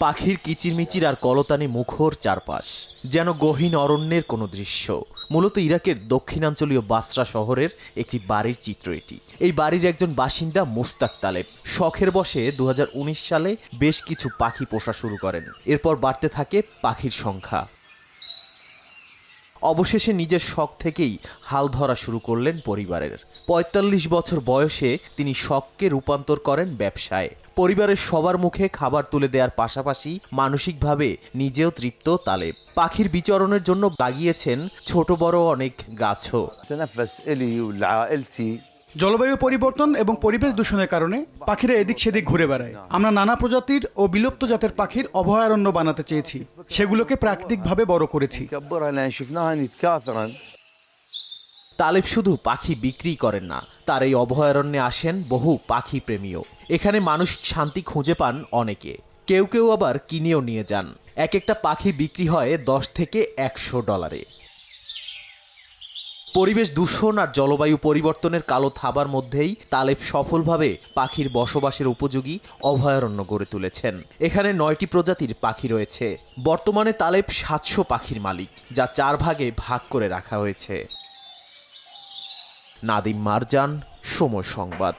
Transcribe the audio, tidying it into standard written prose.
পাখির কিচিরমিচির আর কলতানি মুখর চারপাশ, যেন গহীন অরণ্যের কোনো দৃশ্য। মূলত ইরাকের দক্ষিণাঞ্চলীয় বাসরা শহরের একটি বাড়ির চিত্র এটি। এই বাড়ির একজন বাসিন্দা মুস্তাক তালেব শখের বশে 2019 সালে বেশ কিছু পাখি পোষা শুরু করেন। এরপর বাড়তে থাকে পাখির সংখ্যা। অবশেষে নিজের শখ থেকেই হাল ধরা শুরু করলেন পরিবারের। ৪৫ বছর বয়সে তিনি শখকে রূপান্তর করেন ব্যবসায়। পরিবারের সবার মুখে খাবার তুলে দেওয়ার পাশাপাশি মানসিকভাবে নিজেও তৃপ্ত তালেব। পাখির বিচরণের জন্য লাগিয়েছেন ছোট বড় অনেক গাছও। تنفس إلي ولعائلتي। জলবায়ু পরিবর্তন এবং পরিবেশ দূষণের কারণে পাখিরা এদিক সেদিক ঘুরে বেড়ায়। আমরা নানা প্রজাতির ও বিলুপ্ত জাতের পাখির অভয়ারণ্য বানাতে চেয়েছি, সেগুলোকে প্রাকৃতিকভাবে বড় করেছি। كبرها لان شفناها يتكاثرن। তালেব শুধু পাখি বিক্রি করেন না, তার এই অভয়ারণ্যে আসেন বহু পাখি প্রেমীও। এখানে মানসিক শান্তি খুঁজে পান অনেকে, কেউ কেউ আবার কিনেও নিয়ে যান। এক একটা পাখি বিক্রি হয় $10 থেকে $100। পরিবেশ দূষণ আর জলবায়ু পরিবর্তনের কালো থাবার মধ্যেই তালেব সফলভাবে পাখির বসবাসের উপযোগী অভয়ারণ্য গড়ে তুলেছেন। এখানে 9টি প্রজাতির পাখি রয়েছে। বর্তমানে তালেব 700 পাখির মালিক, যা 4 ভাগে ভাগ করে রাখা হয়েছে। নাদিম মারজান, সময় সংবাদ।